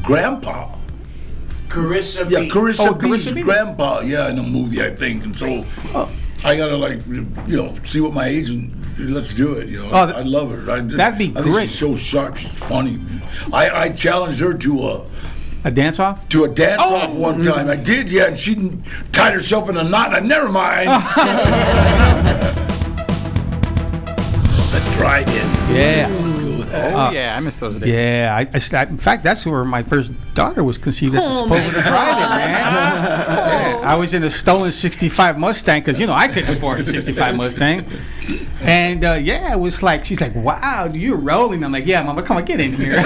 Speaker 5: grandpa.
Speaker 6: Carissa
Speaker 5: Yeah,
Speaker 6: B.
Speaker 5: Carissa
Speaker 1: Carissa
Speaker 5: B's
Speaker 1: B?
Speaker 5: grandpa. Yeah, in a movie, I think. And so I gotta see what my agent. Let's do it. I love her.
Speaker 1: That'd be
Speaker 5: I think
Speaker 1: great.
Speaker 5: she's so sharp. She's funny. I challenged her to
Speaker 1: a dance off.
Speaker 5: To a dance off one time. I did, yeah, and she tied herself in a knot. And never mind. The drive-in.
Speaker 1: Yeah.
Speaker 4: Yeah, I miss those days.
Speaker 1: Yeah, in fact, that's where my first daughter was conceived. At the supposed drive-in, man. Yeah, I was in a stolen '65 Mustang because I couldn't afford a '65 Mustang, and it was like she's like, "Wow, you're rolling." I'm like, "Yeah, Mama, come on, get in here."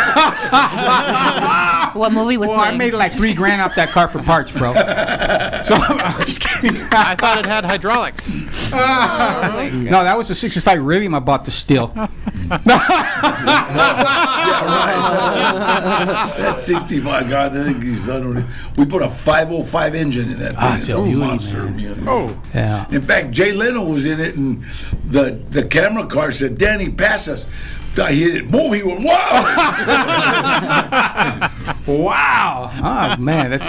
Speaker 9: What movie was
Speaker 1: I made like $3,000 off that car for parts, bro. So I'm just kidding.
Speaker 4: I thought it had hydraulics.
Speaker 1: No, that was a '65 Rivian I bought to steal.
Speaker 5: That 65, God, I think he's unreal. We put a 505 engine in that thing.
Speaker 1: It's a beauty,
Speaker 5: monster,
Speaker 1: man.
Speaker 5: Oh,
Speaker 1: yeah.
Speaker 5: In fact, Jay Leno was in it, and the camera car said, "Danny, pass us." I hit it. Boom! He went, "Wow!"
Speaker 1: Wow. Oh, man.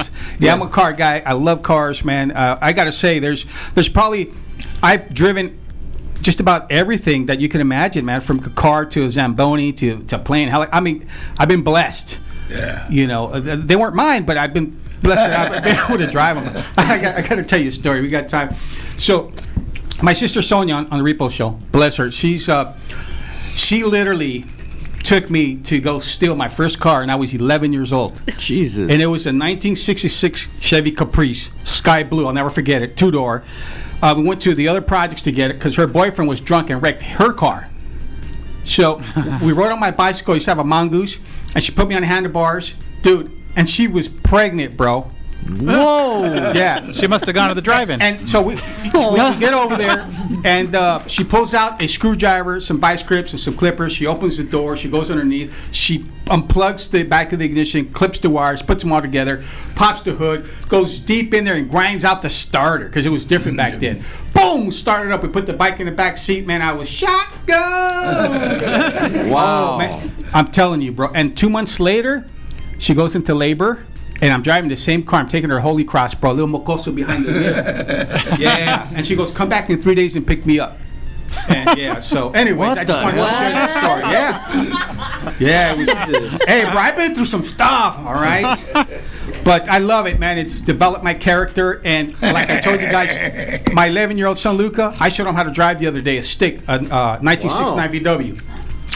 Speaker 1: I'm a car guy. I love cars, man. I got to say, there's probably, I've driven just about everything that you can imagine, man, from a car to a Zamboni to a plane. I mean, I've been blessed.
Speaker 5: Yeah.
Speaker 1: You know, they weren't mine, but I've been blessed that I've been able to drive them. I got to tell you a story. We got time. So, my sister Sonia on the Repo show, bless her, she literally took me to go steal my first car, and I was 11 years old.
Speaker 3: Jesus.
Speaker 1: And it was a 1966 Chevy Caprice, sky blue. I'll never forget it, 2-door. We went to the other projects to get it because her boyfriend was drunk and wrecked her car. So we rode on my bicycle. I used to have a mongoose, and she put me on handlebars, dude. And she was pregnant, bro.
Speaker 3: Whoa.
Speaker 1: Yeah.
Speaker 4: She must have gone to the drive-in.
Speaker 1: And so we get over there, and she pulls out a screwdriver, some vice grips, and some clippers. She opens the door. She goes underneath. She unplugs the back of the ignition, clips the wires, puts them all together, pops the hood, goes deep in there and grinds out the starter because it was different back then. Boom! Started up. We put the bike in the back seat. Man, I was shotgun.
Speaker 3: Wow.
Speaker 1: Oh, man. I'm telling you, bro. And 2 months later, she goes into labor. And I'm driving the same car. I'm taking her Holy Cross, bro. Little mocoso behind the wheel. Yeah. And she goes, come back in 3 days and pick me up. And yeah, so anyways, I just wanted to share that story. Yeah. Yeah. It was, hey, bro, I've been through some stuff, all right? But I love it, man. It's developed my character. And like I told you guys, my 11-year-old son, Luca, I showed him how to drive the other day, a stick, a 1969 VW.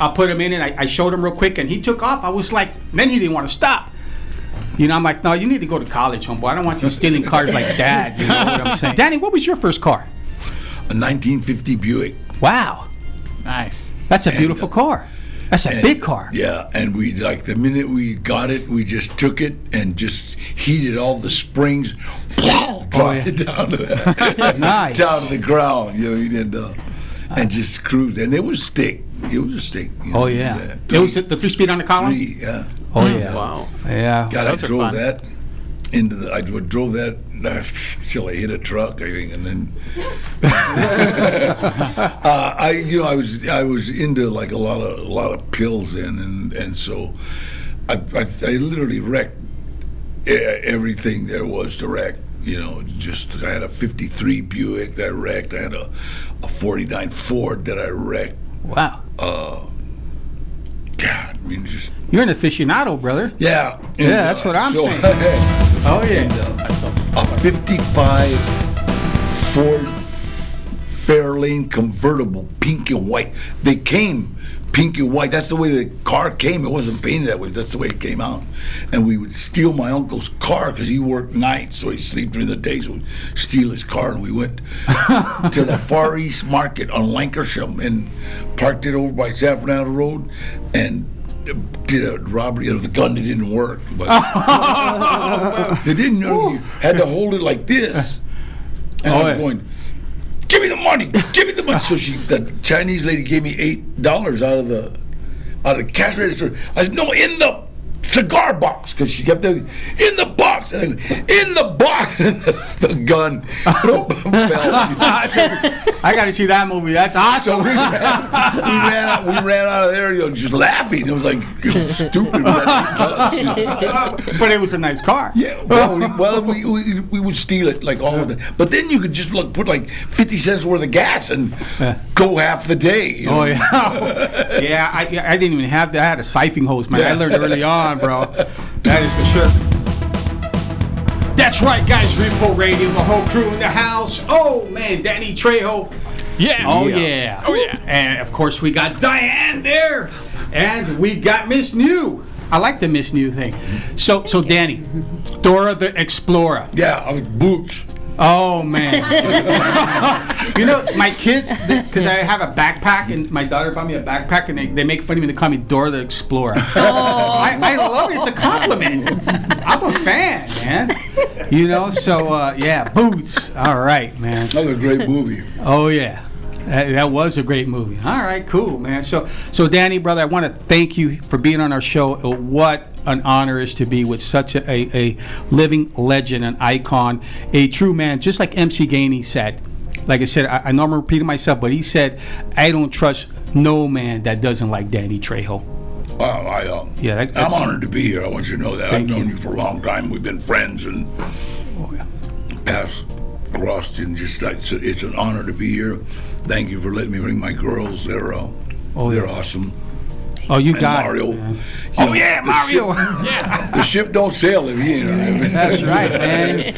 Speaker 1: I put him in and I showed him real quick, and he took off. I was like, then he didn't want to stop. You know, I'm like, no, you need to go to college, homeboy. I don't want you stealing cars like Dad. You know what I'm saying? Danny, what was your first car?
Speaker 5: A 1950 Buick.
Speaker 1: Wow.
Speaker 4: Nice.
Speaker 1: That's a beautiful car. That's a big car.
Speaker 5: Yeah, and we, like, the minute we got it, we just took it and just heated all the springs, dropped it down to
Speaker 1: Nice.
Speaker 5: down to the ground. You know, we did, and just cruised. And it was stick. It was a stick. You know,
Speaker 1: Oh, yeah. It was the 3-speed on the column?
Speaker 5: 3, yeah.
Speaker 1: Oh, yeah.
Speaker 3: Wow.
Speaker 1: Yeah.
Speaker 5: God, I
Speaker 4: Those are
Speaker 5: drove
Speaker 4: fun.
Speaker 5: that into the. I drove that till I hit a truck, I think, and then. I was into like a lot of pills then, and so, I literally wrecked everything there was to wreck. You know, just I had a '53 Buick that I wrecked. I had a '49 Ford that I wrecked.
Speaker 1: Wow.
Speaker 5: God, I mean, just.
Speaker 1: You're an aficionado, brother.
Speaker 5: Yeah.
Speaker 1: Yeah, that's what I'm saying. Oh, yeah.
Speaker 5: A 55 Ford Fairlane convertible, pink and white. They came pink and white. That's the way the car came. It wasn't painted that way. That's the way it came out. And we would steal my uncle's car because he worked nights, so he'd sleep during the day. So we'd steal his car, and we went to the Far East Market on Lancashire and parked it over by San Fernando Road and did a robbery. You know, the gun didn't work, but they didn't know. You had to hold it like this, and I was going, "Give me the money! Give me the money!" So the Chinese lady gave me $8 out of the cash register. I said, "No, in the cigar box," because she kept saying, "In the box!" And I go, "In the box!" And the gun fell.
Speaker 1: I got to see that movie. That's awesome.
Speaker 5: So we ran out of there, you know, just laughing. It was like stupid.
Speaker 1: But it was a nice car.
Speaker 5: Yeah. Well, we would steal it like all of it. But then you could just put like 50 cents worth of gas and go half the day. You know?
Speaker 1: Oh yeah. Yeah. I didn't even have that. I had a siphoning hose, man. I learned early on, bro. That is for sure. That's right, guys. Repo Radio, the whole crew in the house. Oh man, Danny Trejo.
Speaker 4: Yeah.
Speaker 1: Oh yeah.
Speaker 4: Oh yeah.
Speaker 1: And of course we got Diane there, and we got Miss New. I like the Miss New thing. So Danny, Dora the Explorer.
Speaker 5: Yeah, I was Boots.
Speaker 1: Oh man. You know, my kids, because I have a backpack, and my daughter bought me a backpack, and they make fun of me. They call me Dora the Explorer. I love it. It's a compliment. I'm a fan, man. You know, so yeah, Boots. All right, man.
Speaker 5: Another great movie.
Speaker 1: Oh yeah. That was a great movie. All right, cool, man. So Danny, brother, I want to thank you for being on our show. What an honor it is to be with such a living legend, an icon, a true man, just like MC Gainey said. Like I said, I know I'm repeating myself, but he said, I don't trust no man that doesn't like Danny Trejo.
Speaker 5: Wow,
Speaker 1: Yeah,
Speaker 5: I'm honored to be here. I want you to know that.
Speaker 1: Thank
Speaker 5: I've known
Speaker 1: you.
Speaker 5: you for a long time. We've been friends and paths crossed, and just it's an honor to be here. Thank you for letting me bring my girls. They're awesome.
Speaker 1: Oh, you
Speaker 5: And
Speaker 1: got
Speaker 5: Mario.
Speaker 1: it. Man.
Speaker 5: You
Speaker 1: Oh, yeah, Mario.
Speaker 5: The ship don't sail if you ain't.
Speaker 1: That's right, man.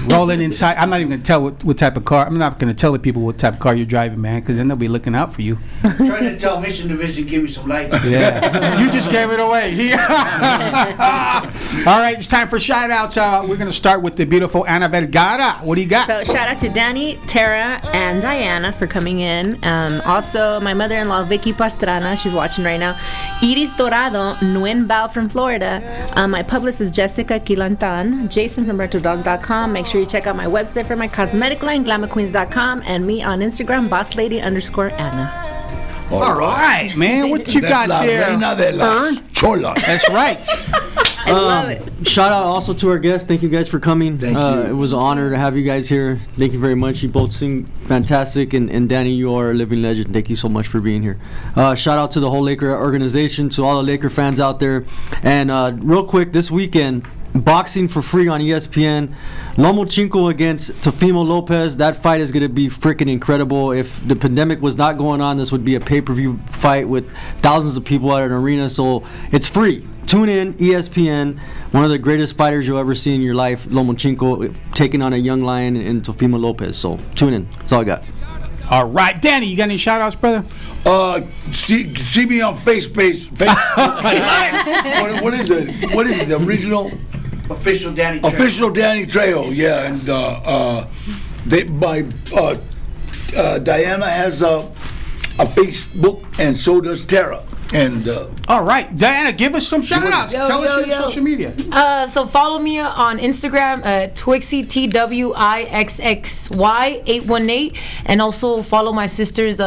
Speaker 1: Rolling inside. I'm not even going to tell what type of car. I'm not going to tell the people what type of car you're driving, man, because then they'll be looking out for you.
Speaker 6: Trying to tell Mission Division, give me some lights.
Speaker 1: Yeah. You just gave it away. All right, it's time for shout-outs. We're going to start with the beautiful Ana Vergara. What do you got?
Speaker 9: So shout out to Danny, Tarah, and Diana for coming in. Also, my mother-in-law, Vicky Pastrana, she's watching right now. Iris Dorado, Nguyen Bao from Florida. My publicist, Jessica Quilantan. Jason from RetroDogs.com. Make sure you check out my website for my cosmetic line, GlamourQueens.com. And me on Instagram, BossLady_Anna.
Speaker 1: All right, man. What you got
Speaker 5: La
Speaker 1: there?
Speaker 5: reina de las cholas.
Speaker 1: That's right.
Speaker 2: I love it.
Speaker 3: Shout out also to our guests. Thank you guys for coming.
Speaker 5: Thank you.
Speaker 3: It was an honor to have you guys here. Thank you very much. You both sing fantastic. And Danny, you are a living legend. Thank you so much for being here. Shout out to the whole Laker organization, to all the Laker fans out there. And real quick, this weekend, boxing for free on ESPN. Lomachenko against Teofimo Lopez. That fight is going to be freaking incredible. If the pandemic was not going on, this would be a pay-per-view fight with thousands of people at an arena. So it's free. Tune in, ESPN. One of the greatest fighters you'll ever see in your life, Lomachenko, taking on a young lion in Teofimo Lopez. So tune in. That's all I got.
Speaker 1: All right, Danny, you got any shout-outs, brother?
Speaker 5: See me on Facebook. What is it? What is it? The original?
Speaker 6: Official Danny Trejo.
Speaker 5: Official Danny Trejo, yeah, and Diana has a Facebook, and so does Tarah. And
Speaker 1: All right, Diana, give us some shout-outs.
Speaker 7: Yo,
Speaker 1: Tell us
Speaker 7: yo,
Speaker 1: your
Speaker 7: yo.
Speaker 1: social media.
Speaker 7: So follow me on Instagram, Twixxy, TWIXXY818, and also follow my sister's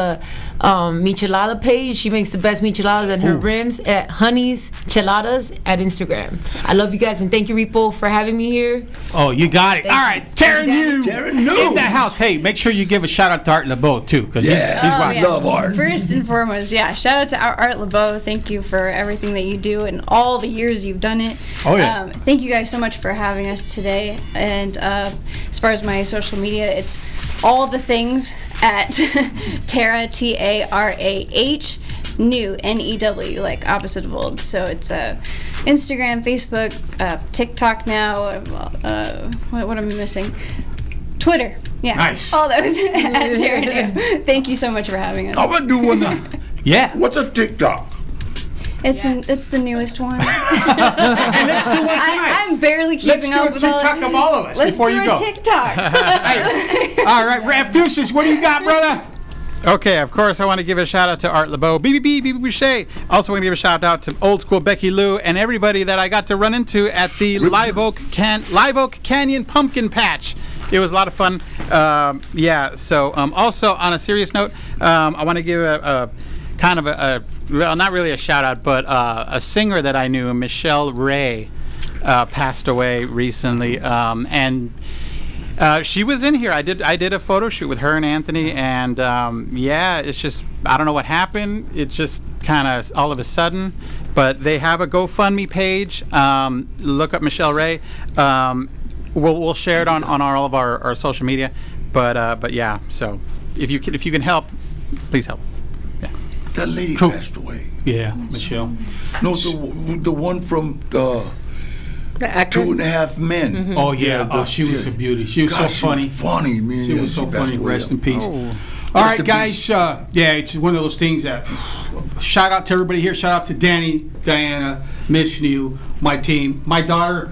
Speaker 7: michelada page. She makes the best micheladas and her rims at Honey's Cheladas at Instagram. I love you guys, and thank you, Repo, for having me here.
Speaker 1: Oh, you got it.
Speaker 7: Thank
Speaker 1: All
Speaker 7: you.
Speaker 1: right, Tarah New
Speaker 5: Tarah New.
Speaker 1: in the house. Hey, make sure you give a shout-out to Art LeBeau, too, because he's watching.
Speaker 5: love art.
Speaker 2: First and foremost, yeah, shout out to Art LeBeau. Thank you for everything that you do and all the years you've done it.
Speaker 1: Oh, yeah.
Speaker 2: Thank you guys so much for having us today. And as far as my social media, it's all the things at Tarah, Tarah, New, New, like opposite of old. So it's Instagram, Facebook, TikTok now. What am I missing? Twitter. Yeah.
Speaker 1: Nice.
Speaker 2: All those at Tarah New. Thank you so much for having us.
Speaker 5: I'm gonna do one now.
Speaker 1: Yeah.
Speaker 5: What's a TikTok?
Speaker 2: It's the newest one.
Speaker 1: And let's do one tonight.
Speaker 2: I'm barely keeping up
Speaker 1: Let's
Speaker 2: with
Speaker 1: do a
Speaker 2: all
Speaker 1: TikTok of all of us
Speaker 2: Let's
Speaker 1: before
Speaker 2: do
Speaker 1: you
Speaker 2: a
Speaker 1: go.
Speaker 2: TikTok.
Speaker 1: Hey. All right, Ramfuses, what do you got, brother?
Speaker 4: Okay, of course, I want to give a shout out to Art LeBeau, BB Boucher. Also, want to give a shout out to Old School Becky Lou and everybody that I got to run into at the Live Oak Canyon Pumpkin Patch. It was a lot of fun. So also on a serious note, I want to give a kind of well, not really a shout out, but a singer that I knew, Michelle Ray, passed away recently, and she was in here. I did a photo shoot with her and Anthony, and it's just, I don't know what happened. It just kind of all of a sudden, but they have a GoFundMe page. Look up Michelle Ray. We'll share it on all of our social media, but yeah. So if you can help, please help. Yeah.
Speaker 5: That lady
Speaker 1: Cool.
Speaker 5: passed away.
Speaker 1: Yeah, Michelle.
Speaker 5: No, the one from
Speaker 9: The actress.
Speaker 5: 2.5 Men.
Speaker 1: Oh, yeah. She was a beauty. She was
Speaker 5: God,
Speaker 1: so funny.
Speaker 5: Funny, man.
Speaker 1: She
Speaker 5: Yeah,
Speaker 1: was so
Speaker 5: passed
Speaker 1: funny.
Speaker 5: away.
Speaker 1: Rest in peace.
Speaker 4: Oh.
Speaker 1: All
Speaker 5: Rest
Speaker 1: right,
Speaker 5: in
Speaker 1: guys.
Speaker 5: peace.
Speaker 1: It's one of those things that shout out to everybody here. Shout out to Danny, Diana, Miss New, my team, my daughter,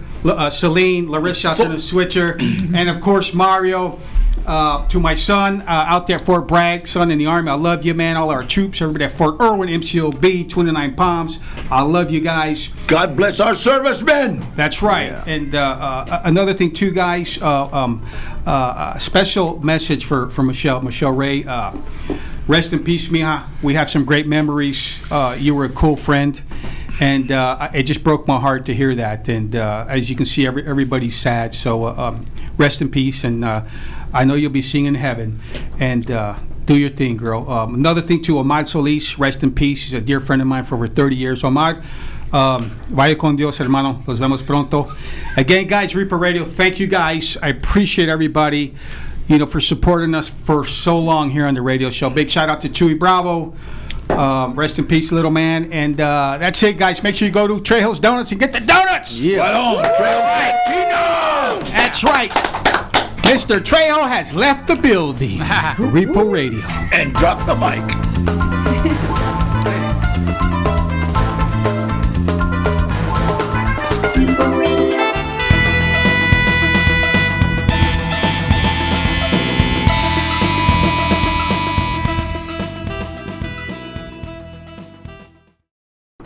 Speaker 1: Celine, Larissa out there, the switcher, and of course Mario. To my son out there at Fort Bragg, son in the Army, I love you, man. All our troops, everybody at Fort Irwin, MCOB, 29 Palms, I love you guys.
Speaker 5: God bless our servicemen.
Speaker 1: That's right.
Speaker 5: Yeah.
Speaker 1: And another thing, too, guys, a special message for Michelle Ray. Rest in peace, mija. We have some great memories. You were a cool friend. And it just broke my heart to hear that. And as you can see, everybody's sad. So rest in peace. And I know you'll be seeing in heaven. And Do your thing, girl. Another thing too, Omar Solis, rest in peace. He's a dear friend of mine for over 30 years. Omar, vaya con Dios, hermano. Nos vemos pronto. Again, guys, Repo Radio, thank you guys. I appreciate everybody, for supporting us for so long here on the radio show. Big shout out to Chewy Bravo. Rest in peace, little man. And that's it, guys. Make sure you go to Trejo's Donuts and get the donuts.
Speaker 3: Yeah.
Speaker 5: Right on, Trejo's.
Speaker 1: That's right. Mr. Trejo has left the building. Repo Radio.
Speaker 5: And drop the mic.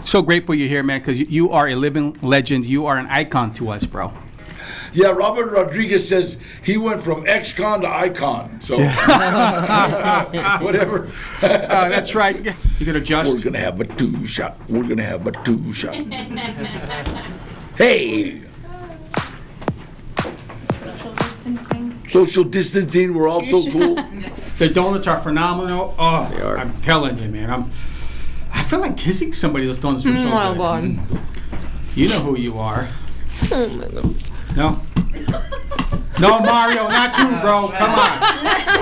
Speaker 1: So grateful you're here, man, because you are a living legend. You are an icon to us, bro.
Speaker 5: Yeah, Robert Rodriguez says he went from ex-con to icon. So, whatever.
Speaker 1: That's right. You can adjust.
Speaker 5: We're going to have a two-shot. We're going to have a two-shot. Hey.
Speaker 2: Social distancing.
Speaker 5: Social distancing. We're all so cool.
Speaker 1: The donuts are phenomenal. Oh,
Speaker 3: They are.
Speaker 1: I'm telling you, man. I feel like kissing somebody. Those donuts are so
Speaker 7: Oh,
Speaker 1: good.
Speaker 7: God.
Speaker 1: You know who you are. No? No, Mario, not you, bro. Come on.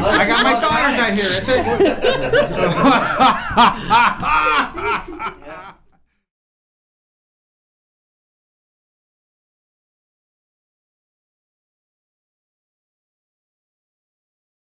Speaker 1: I got my daughters out here. That's it.